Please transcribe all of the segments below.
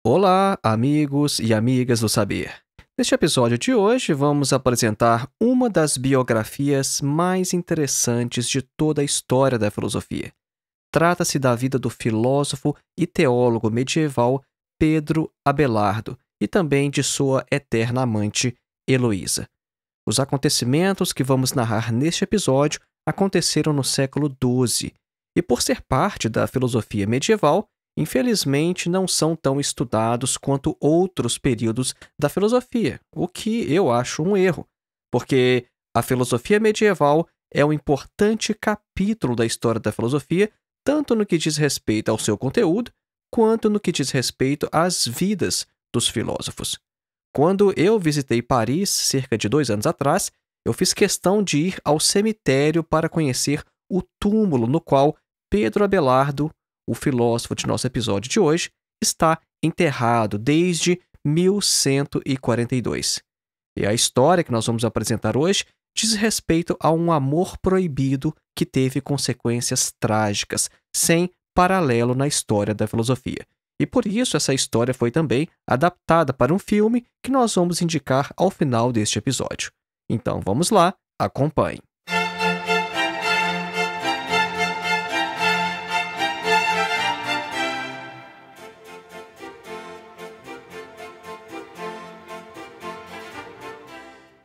Olá, amigos e amigas do saber. Neste episódio de hoje, vamos apresentar uma das biografias mais interessantes de toda a história da filosofia. Trata-se da vida do filósofo e teólogo medieval Pedro Abelardo e também de sua eterna amante, Heloísa. Os acontecimentos que vamos narrar neste episódio aconteceram no século XII e, por ser parte da filosofia medieval, infelizmente não são tão estudados quanto outros períodos da filosofia, o que eu acho um erro, porque a filosofia medieval é um importante capítulo da história da filosofia, tanto no que diz respeito ao seu conteúdo, quanto no que diz respeito às vidas dos filósofos. Quando eu visitei Paris, cerca de 2 anos atrás, eu fiz questão de ir ao cemitério para conhecer o túmulo no qual Pedro Abelardo, o filósofo de nosso episódio de hoje, está enterrado desde 1142. E a história que nós vamos apresentar hoje diz respeito a um amor proibido que teve consequências trágicas, sem paralelo na história da filosofia. E por isso essa história foi também adaptada para um filme que nós vamos indicar ao final deste episódio. Então vamos lá, acompanhe.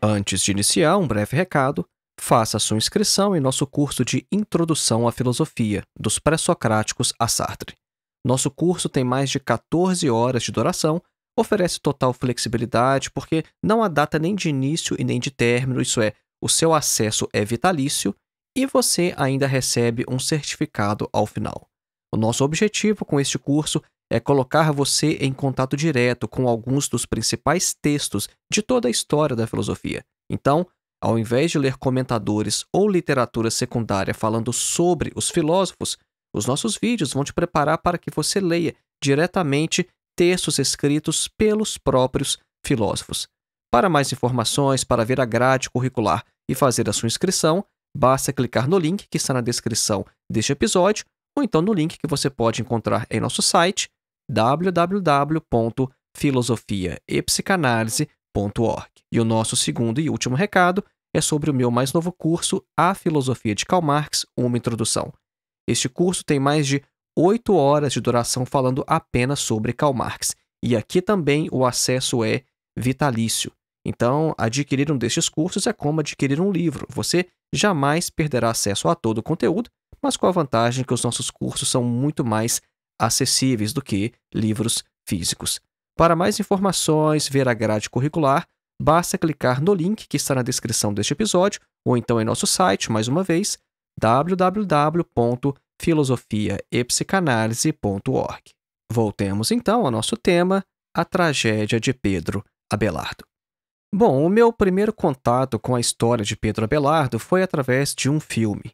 Antes de iniciar, um breve recado: faça sua inscrição em nosso curso de Introdução à Filosofia, dos Pré-Socráticos a Sartre. Nosso curso tem mais de 14 horas de duração, oferece total flexibilidade porque não há data nem de início e nem de término, isso é, o seu acesso é vitalício e você ainda recebe um certificado ao final. O nosso objetivo com este curso é colocar você em contato direto com alguns dos principais textos de toda a história da filosofia. Então, ao invés de ler comentadores ou literatura secundária falando sobre os filósofos, os nossos vídeos vão te preparar para que você leia diretamente textos escritos pelos próprios filósofos. Para mais informações, para ver a grade curricular e fazer a sua inscrição, basta clicar no link que está na descrição deste episódio ou então no link que você pode encontrar em nosso site www.filosofiaepsicanalise.org. E o nosso segundo e último recado é sobre o meu mais novo curso, A Filosofia de Karl Marx, uma introdução. Este curso tem mais de 8 horas de duração falando apenas sobre Karl Marx. E aqui também o acesso é vitalício. Então, adquirir um destes cursos é como adquirir um livro. Você jamais perderá acesso a todo o conteúdo, mas com a vantagem que os nossos cursos são muito mais acessíveis do que livros físicos. Para mais informações, ver a grade curricular, basta clicar no link que está na descrição deste episódio ou então em nosso site, mais uma vez, www.filosofiaepsicanalise.org. Voltemos então ao nosso tema, a tragédia de Pedro Abelardo. Bom, o meu primeiro contato com a história de Pedro Abelardo foi através de um filme.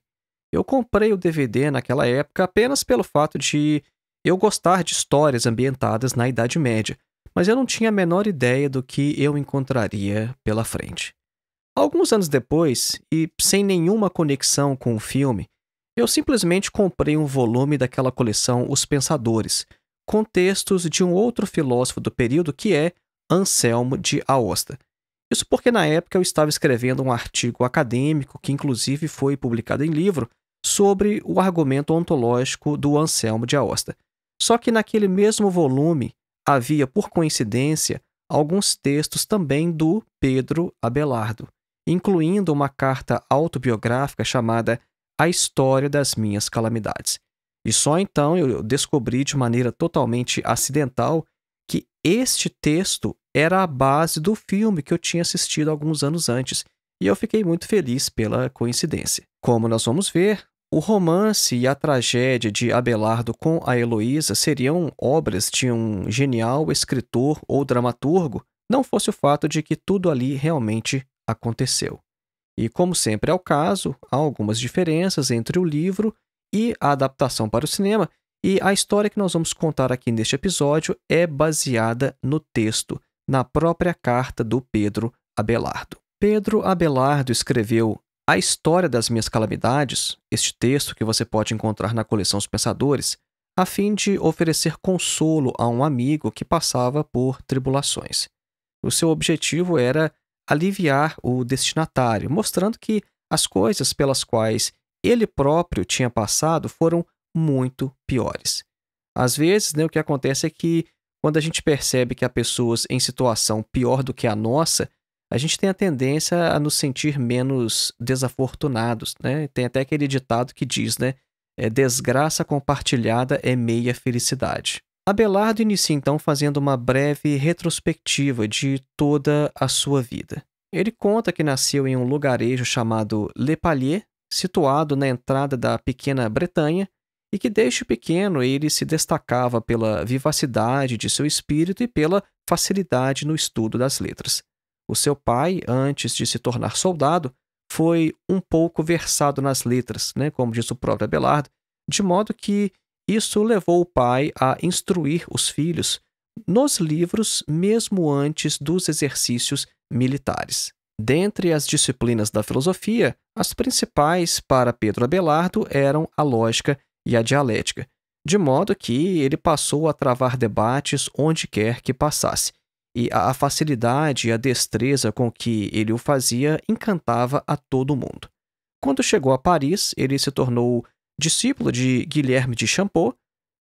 Eu comprei o DVD naquela época apenas pelo fato de eu gostar de histórias ambientadas na Idade Média, mas eu não tinha a menor ideia do que eu encontraria pela frente. Alguns anos depois, e sem nenhuma conexão com o filme, eu simplesmente comprei um volume daquela coleção Os Pensadores, com textos de um outro filósofo do período que é Anselmo de Aosta. Isso porque na época eu estava escrevendo um artigo acadêmico, que inclusive foi publicado em livro, sobre o argumento ontológico do Anselmo de Aosta. Só que naquele mesmo volume havia, por coincidência, alguns textos também do Pedro Abelardo, incluindo uma carta autobiográfica chamada A História das Minhas Calamidades. E só então eu descobri de maneira totalmente acidental que este texto era a base do filme que eu tinha assistido alguns anos antes, e eu fiquei muito feliz pela coincidência. Como nós vamos ver, o romance e a tragédia de Abelardo com a Heloísa seriam obras de um genial escritor ou dramaturgo, não fosse o fato de que tudo ali realmente aconteceu. E como sempre é o caso, há algumas diferenças entre o livro e a adaptação para o cinema, e a história que nós vamos contar aqui neste episódio é baseada no texto, na própria carta do Pedro Abelardo. Pedro Abelardo escreveu A História das Minhas Calamidades, este texto que você pode encontrar na coleção Os Pensadores, a fim de oferecer consolo a um amigo que passava por tribulações. O seu objetivo era aliviar o destinatário, mostrando que as coisas pelas quais ele próprio tinha passado foram muito piores. Às vezes, o que acontece é que, quando a gente percebe que há pessoas em situação pior do que a nossa, a gente tem a tendência a nos sentir menos desafortunados, né? Tem até aquele ditado que diz, desgraça compartilhada é meia felicidade. Abelardo inicia então fazendo uma breve retrospectiva de toda a sua vida. Ele conta que nasceu em um lugarejo chamado Le Pallier, situado na entrada da pequena Bretanha, e que desde pequeno ele se destacava pela vivacidade de seu espírito e pela facilidade no estudo das letras. O seu pai, antes de se tornar soldado, foi um pouco versado nas letras, como diz o próprio Abelardo, de modo que isso levou o pai a instruir os filhos nos livros mesmo antes dos exercícios militares. Dentre as disciplinas da filosofia, as principais para Pedro Abelardo eram a lógica e a dialética, de modo que ele passou a travar debates onde quer que passasse, e a facilidade e a destreza com que ele o fazia encantava a todo mundo. Quando chegou a Paris, ele se tornou discípulo de Guilherme de Champeaux,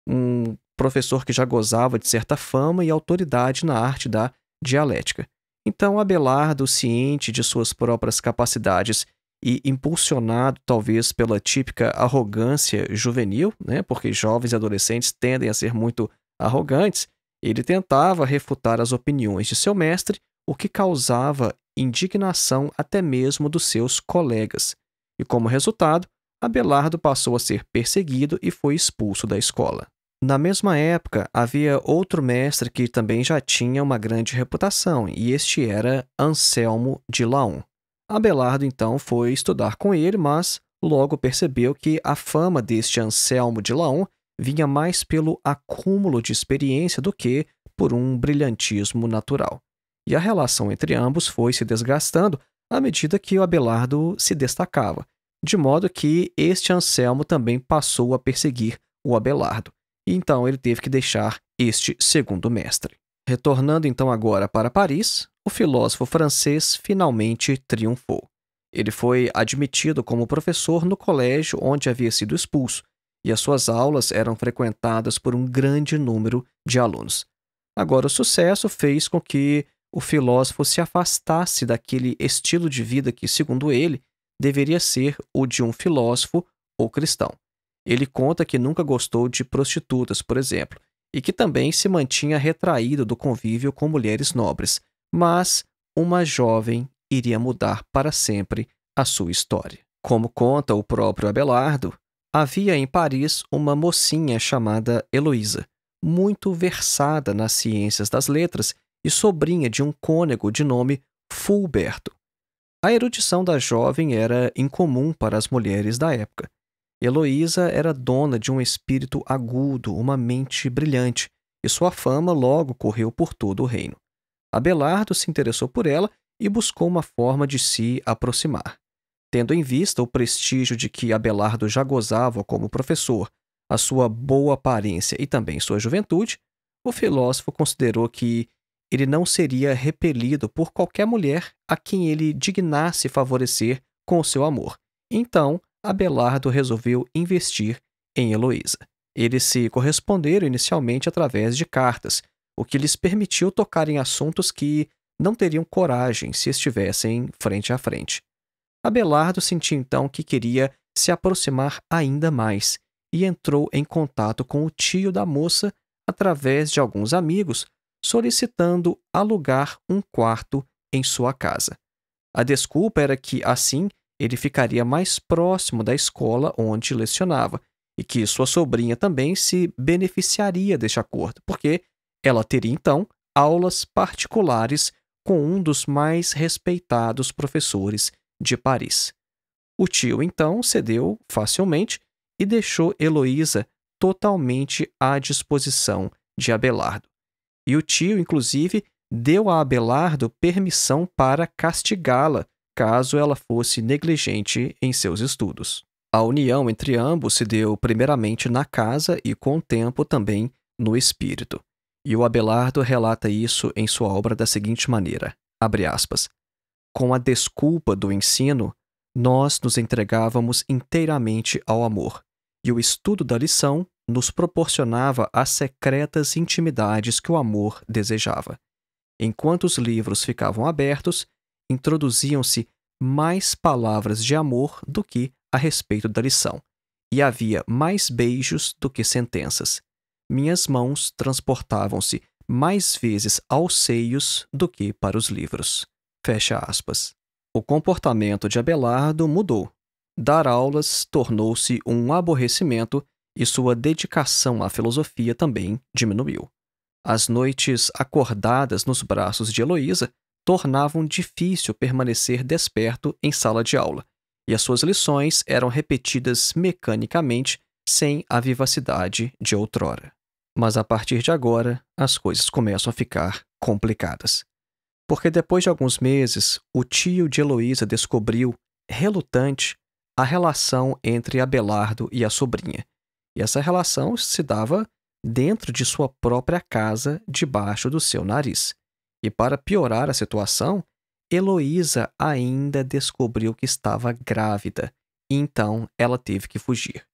um professor que já gozava de certa fama e autoridade na arte da dialética. Então, Abelardo, ciente de suas próprias capacidades e impulsionado talvez pela típica arrogância juvenil, porque jovens e adolescentes tendem a ser muito arrogantes, ele tentava refutar as opiniões de seu mestre, o que causava indignação até mesmo dos seus colegas. E como resultado, Abelardo passou a ser perseguido e foi expulso da escola. Na mesma época, havia outro mestre que também já tinha uma grande reputação, e este era Anselmo de Laon. Abelardo então foi estudar com ele, mas logo percebeu que a fama deste Anselmo de Laon vinha mais pelo acúmulo de experiência do que por um brilhantismo natural. E a relação entre ambos foi se desgastando à medida que o Abelardo se destacava, de modo que este Anselmo também passou a perseguir o Abelardo, e então ele teve que deixar este segundo mestre. Retornando então agora para Paris, o filósofo francês finalmente triunfou. Ele foi admitido como professor no colégio onde havia sido expulso, e as suas aulas eram frequentadas por um grande número de alunos. Agora, o sucesso fez com que o filósofo se afastasse daquele estilo de vida que, segundo ele, deveria ser o de um filósofo ou cristão. Ele conta que nunca gostou de prostitutas, por exemplo, e que também se mantinha retraído do convívio com mulheres nobres, mas uma jovem iria mudar para sempre a sua história. Como conta o próprio Abelardo, havia em Paris uma mocinha chamada Heloísa, muito versada nas ciências das letras e sobrinha de um cônego de nome Fulberto. A erudição da jovem era incomum para as mulheres da época. Heloísa era dona de um espírito agudo, uma mente brilhante, e sua fama logo correu por todo o reino. Abelardo se interessou por ela e buscou uma forma de se aproximar. Tendo em vista o prestígio de que Abelardo já gozava como professor, a sua boa aparência e também sua juventude, o filósofo considerou que ele não seria repelido por qualquer mulher a quem ele dignasse favorecer com o seu amor. Então, Abelardo resolveu investir em Heloísa. Eles se corresponderam inicialmente através de cartas, o que lhes permitiu tocar em assuntos que não teriam coragem se estivessem frente a frente. Abelardo sentiu então que queria se aproximar ainda mais e entrou em contato com o tio da moça através de alguns amigos, solicitando alugar um quarto em sua casa. A desculpa era que, assim, ele ficaria mais próximo da escola onde lecionava e que sua sobrinha também se beneficiaria deste acordo, porque ela teria então aulas particulares com um dos mais respeitados professores de Paris. O tio então cedeu facilmente e deixou Heloísa totalmente à disposição de Abelardo. E o tio, inclusive, deu a Abelardo permissão para castigá-la caso ela fosse negligente em seus estudos. A união entre ambos se deu primeiramente na casa e, com o tempo, também no espírito. E o Abelardo relata isso em sua obra da seguinte maneira, abre aspas, com a desculpa do ensino, nós nos entregávamos inteiramente ao amor, e o estudo da lição nos proporcionava as secretas intimidades que o amor desejava. Enquanto os livros ficavam abertos, introduziam-se mais palavras de amor do que a respeito da lição, e havia mais beijos do que sentenças. Minhas mãos transportavam-se mais vezes aos seios do que para os livros. Fecha aspas. O comportamento de Abelardo mudou. Dar aulas tornou-se um aborrecimento e sua dedicação à filosofia também diminuiu. As noites acordadas nos braços de Heloísa tornavam difícil permanecer desperto em sala de aula, e as suas lições eram repetidas mecanicamente, sem a vivacidade de outrora. Mas a partir de agora, as coisas começam a ficar complicadas. Porque depois de alguns meses, o tio de Heloísa descobriu, relutante, a relação entre Abelardo e a sobrinha. E essa relação se dava dentro de sua própria casa, debaixo do seu nariz. E para piorar a situação, Heloísa ainda descobriu que estava grávida, e então ela teve que fugir.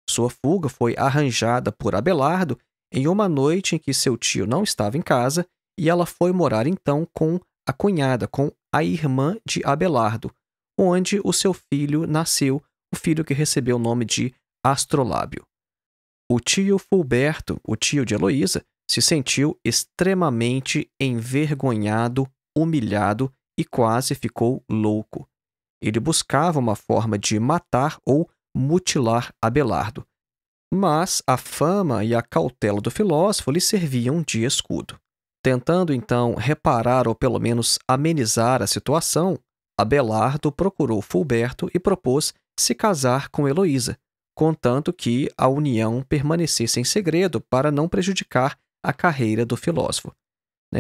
Sua fuga foi arranjada por Abelardo em uma noite em que seu tio não estava em casa, e ela foi morar então com a cunhada, com a irmã de Abelardo, onde o seu filho nasceu, o filho que recebeu o nome de Astrolábio. O tio Fulberto, o tio de Heloísa, se sentiu extremamente envergonhado, humilhado e quase ficou louco. Ele buscava uma forma de matar ou mutilar Abelardo, mas a fama e a cautela do filósofo lhe serviam de escudo. Tentando então reparar ou pelo menos amenizar a situação, Abelardo procurou Fulberto e propôs se casar com Heloísa, contanto que a união permanecesse em segredo para não prejudicar a carreira do filósofo,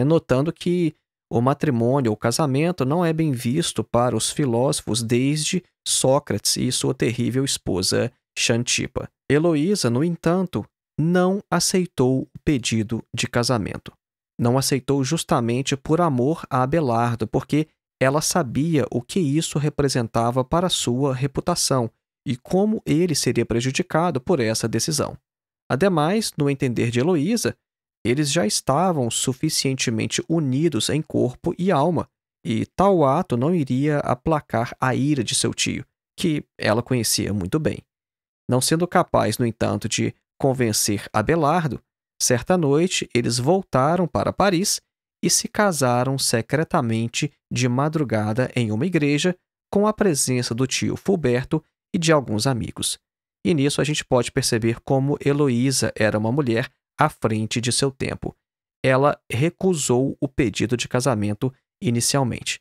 notando que o matrimônio ou casamento não é bem visto para os filósofos desde Sócrates e sua terrível esposa Xantipa. Heloísa, no entanto, não aceitou o pedido de casamento. Não aceitou justamente por amor a Abelardo, porque ela sabia o que isso representava para sua reputação e como ele seria prejudicado por essa decisão. Ademais, no entender de Heloísa, eles já estavam suficientemente unidos em corpo e alma, e tal ato não iria aplacar a ira de seu tio, que ela conhecia muito bem. Não sendo capaz, no entanto, de convencer Abelardo, certa noite eles voltaram para Paris e se casaram secretamente de madrugada em uma igreja, com a presença do tio Fulberto e de alguns amigos. E nisso a gente pode perceber como Heloísa era uma mulher à frente de seu tempo. Ela recusou o pedido de casamento inicialmente.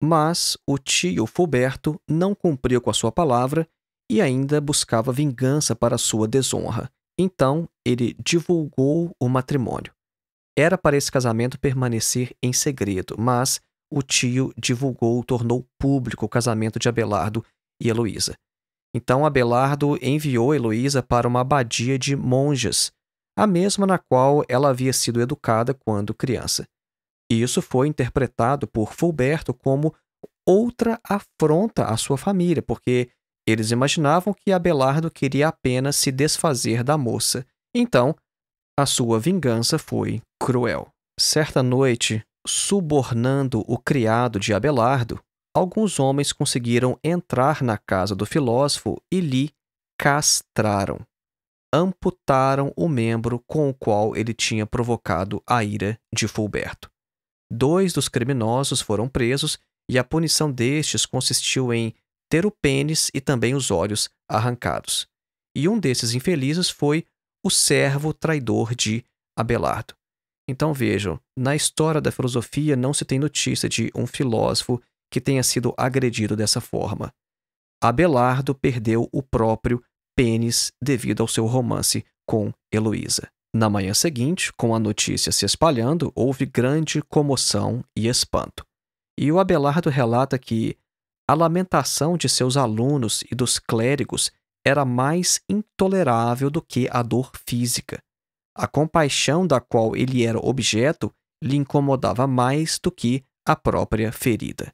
Mas o tio Fulberto não cumpriu com a sua palavra e ainda buscava vingança para sua desonra. Então, ele divulgou o matrimônio. Era para esse casamento permanecer em segredo, mas o tio divulgou, tornou público o casamento de Abelardo e Heloísa. Então, Abelardo enviou Heloísa para uma abadia de monjas, a mesma na qual ela havia sido educada quando criança. E isso foi interpretado por Fulberto como outra afronta à sua família, porque eles imaginavam que Abelardo queria apenas se desfazer da moça. Então, a sua vingança foi cruel. Certa noite, subornando o criado de Abelardo, alguns homens conseguiram entrar na casa do filósofo e lhe castraram. Amputaram o membro com o qual ele tinha provocado a ira de Fulberto. 2 dos criminosos foram presos e a punição destes consistiu em ter o pênis e também os olhos arrancados. E um desses infelizes foi o servo traidor de Abelardo. Então vejam, na história da filosofia não se tem notícia de um filósofo que tenha sido agredido dessa forma. Abelardo perdeu o próprio pênis devido ao seu romance com Heloísa. Na manhã seguinte, com a notícia se espalhando, houve grande comoção e espanto. E o Abelardo relata que A lamentação de seus alunos e dos clérigos era mais intolerável do que a dor física. A compaixão da qual ele era objeto lhe incomodava mais do que a própria ferida.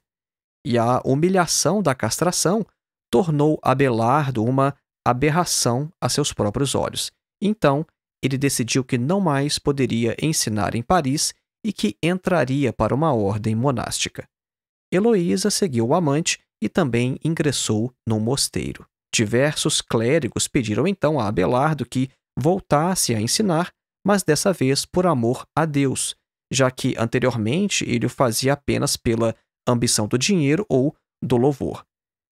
E a humilhação da castração tornou Abelardo uma aberração a seus próprios olhos. Então, ele decidiu que não mais poderia ensinar em Paris e que entraria para uma ordem monástica. Heloísa seguiu o amante e também ingressou no mosteiro. Diversos clérigos pediram então a Abelardo que voltasse a ensinar, mas dessa vez por amor a Deus, já que anteriormente ele o fazia apenas pela ambição do dinheiro ou do louvor.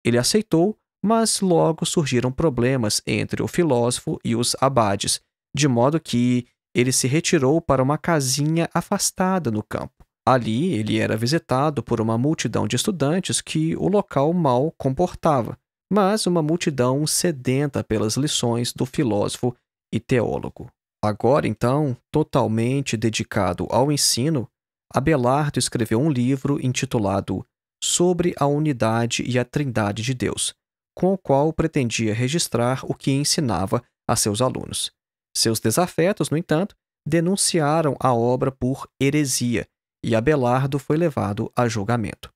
Ele aceitou, mas logo surgiram problemas entre o filósofo e os abades, de modo que ele se retirou para uma casinha afastada no campo. Ali ele era visitado por uma multidão de estudantes que o local mal comportava, mas uma multidão sedenta pelas lições do filósofo e teólogo. Agora, então, totalmente dedicado ao ensino, Abelardo escreveu um livro intitulado Sobre a Unidade e a Trindade de Deus, com o qual pretendia registrar o que ensinava a seus alunos. Seus desafetos, no entanto, denunciaram a obra por heresia, e Abelardo foi levado a julgamento.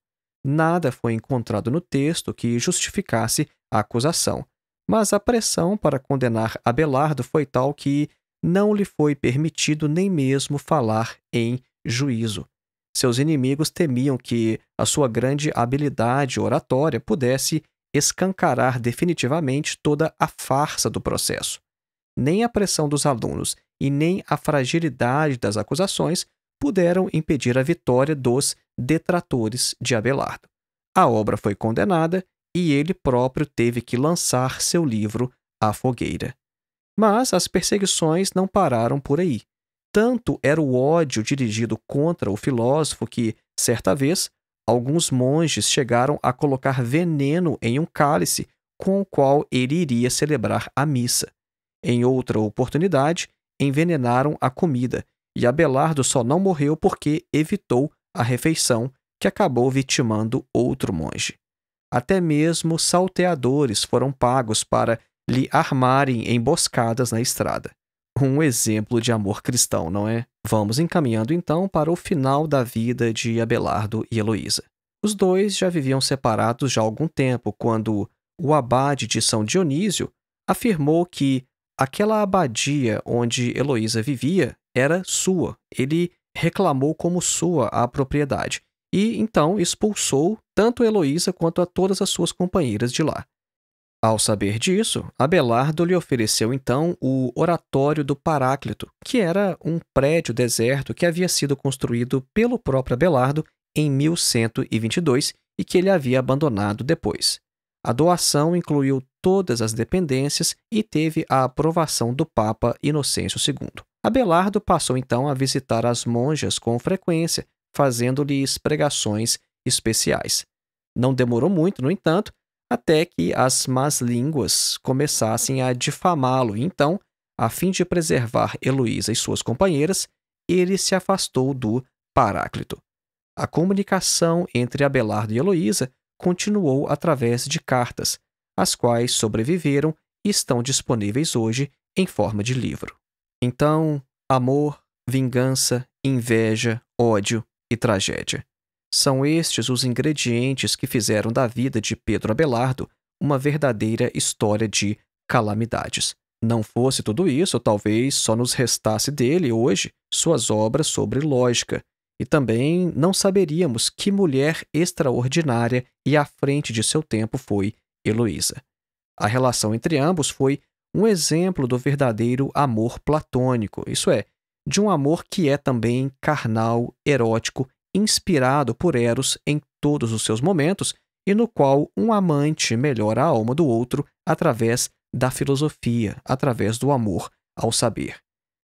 Nada foi encontrado no texto que justificasse a acusação, mas a pressão para condenar Abelardo foi tal que não lhe foi permitido nem mesmo falar em juízo. Seus inimigos temiam que a sua grande habilidade oratória pudesse escancarar definitivamente toda a farsa do processo. Nem a pressão dos alunos e nem a fragilidade das acusações puderam impedir a vitória dos detratores de Abelardo. A obra foi condenada e ele próprio teve que lançar seu livro à fogueira. Mas as perseguições não pararam por aí. Tanto era o ódio dirigido contra o filósofo que, certa vez, alguns monges chegaram a colocar veneno em um cálice com o qual ele iria celebrar a missa. Em outra oportunidade, envenenaram a comida, e Abelardo só não morreu porque evitou a refeição, que acabou vitimando outro monge. Até mesmo salteadores foram pagos para lhe armarem emboscadas na estrada. Um exemplo de amor cristão, não é? Vamos encaminhando então para o final da vida de Abelardo e Heloísa. Os dois já viviam separados já há algum tempo, quando o abade de São Dionísio afirmou que aquela abadia onde Heloísa vivia era sua. Ele reclamou como sua a propriedade e então expulsou tanto Heloísa quanto a todas as suas companheiras de lá. Ao saber disso, Abelardo lhe ofereceu então o Oratório do Paráclito, que era um prédio deserto que havia sido construído pelo próprio Abelardo em 1122 e que ele havia abandonado depois. A doação incluiu todas as dependências e teve a aprovação do Papa Inocêncio II. Abelardo passou então a visitar as monjas com frequência, fazendo-lhes pregações especiais. Não demorou muito, no entanto, até que as más línguas começassem a difamá-lo, e então, a fim de preservar Heloísa e suas companheiras, ele se afastou do Paráclito. A comunicação entre Abelardo e Heloísa continuou através de cartas, as quais sobreviveram e estão disponíveis hoje em forma de livro. Então, amor, vingança, inveja, ódio e tragédia. São estes os ingredientes que fizeram da vida de Pedro Abelardo uma verdadeira história de calamidades. Não fosse tudo isso, talvez só nos restasse dele hoje suas obras sobre lógica, e também não saberíamos que mulher extraordinária e à frente de seu tempo foi Heloísa. A relação entre ambos foi um exemplo do verdadeiro amor platônico, isso é, de um amor que é também carnal, erótico, inspirado por Eros em todos os seus momentos e no qual um amante melhora a alma do outro através da filosofia, através do amor ao saber.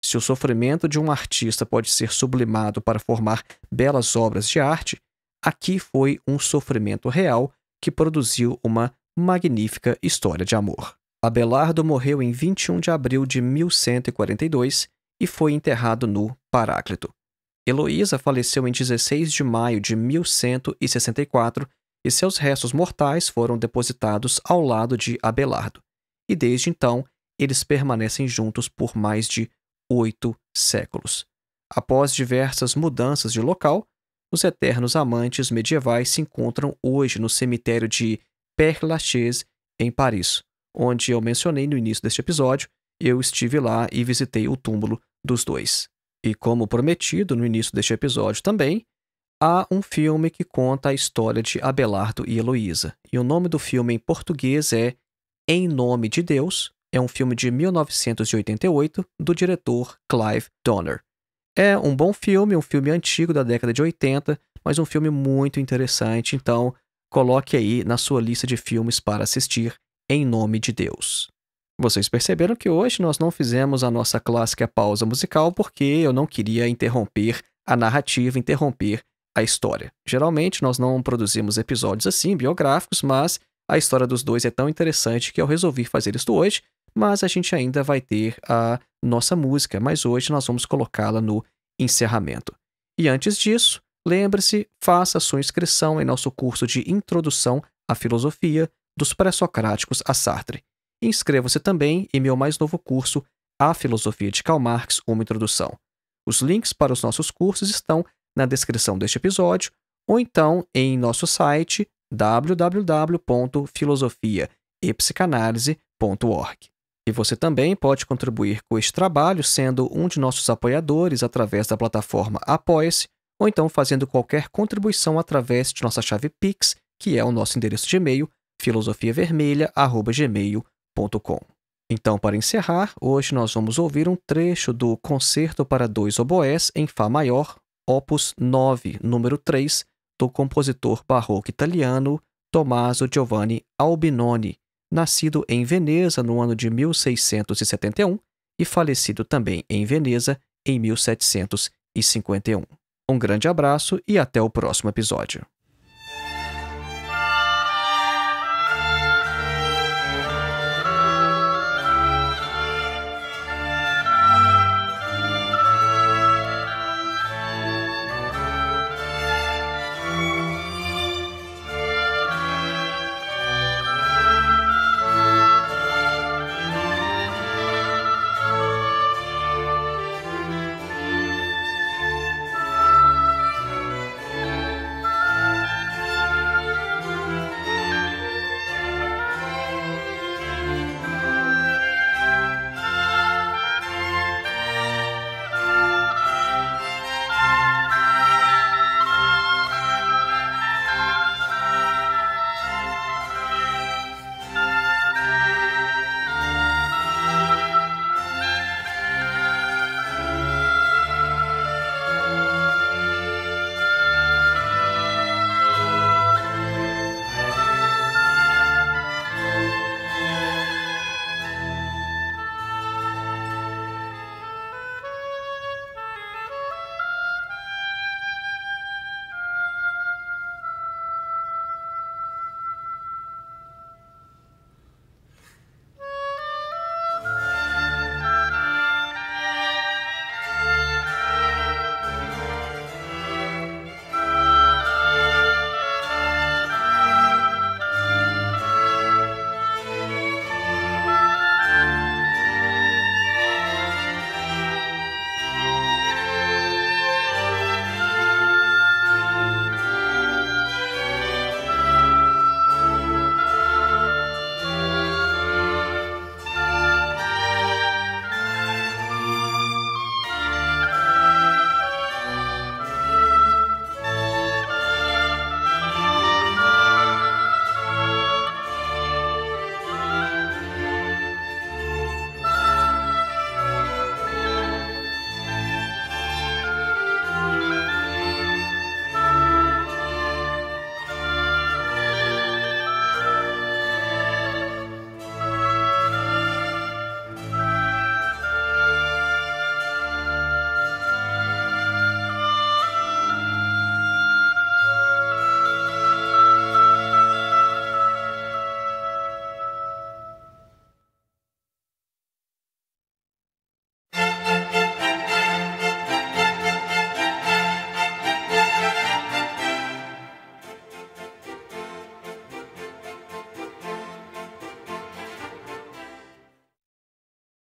Se o sofrimento de um artista pode ser sublimado para formar belas obras de arte, aqui foi um sofrimento real que produziu uma magnífica história de amor. Abelardo morreu em 21 de abril de 1142 e foi enterrado no Paráclito. Heloísa faleceu em 16 de maio de 1164 e seus restos mortais foram depositados ao lado de Abelardo. E desde então, eles permanecem juntos por mais de 8 séculos. Após diversas mudanças de local, os eternos amantes medievais se encontram hoje no cemitério de Père-Lachaise, em Paris, onde eu mencionei no início deste episódio. Eu estive lá e visitei o túmulo dos dois. E como prometido no início deste episódio também, há um filme que conta a história de Abelardo e Heloísa. E o nome do filme em português é Em Nome de Deus. É um filme de 1988, do diretor Clive Donner. É um bom filme, um filme antigo da década de 80, mas um filme muito interessante. Então, coloque aí na sua lista de filmes para assistir Em Nome de Deus. Vocês perceberam que hoje nós não fizemos a nossa clássica pausa musical porque eu não queria interromper a narrativa, interromper a história. Geralmente nós não produzimos episódios assim, biográficos, mas a história dos dois é tão interessante que eu resolvi fazer isto hoje, mas a gente ainda vai ter a nossa música, mas hoje nós vamos colocá-la no encerramento. E antes disso, lembre-se, faça sua inscrição em nosso curso de Introdução à Filosofia, dos Pré-Socráticos a Sartre. Inscreva-se também em meu mais novo curso, A Filosofia de Karl Marx, uma Introdução. Os links para os nossos cursos estão na descrição deste episódio, ou então em nosso site www.filosofiaepsicanalise.org. E você também pode contribuir com este trabalho sendo um de nossos apoiadores através da plataforma Apoia-se, ou então fazendo qualquer contribuição através de nossa chave Pix, que é o nosso endereço de e-mail, filosofiavermelha@gmail.com. Então, para encerrar, hoje nós vamos ouvir um trecho do Concerto para 2 oboés em Fá maior, opus 9, número 3, do compositor barroco italiano Tommaso Giovanni Albinoni, nascido em Veneza no ano de 1671 e falecido também em Veneza em 1751. Um grande abraço e até o próximo episódio.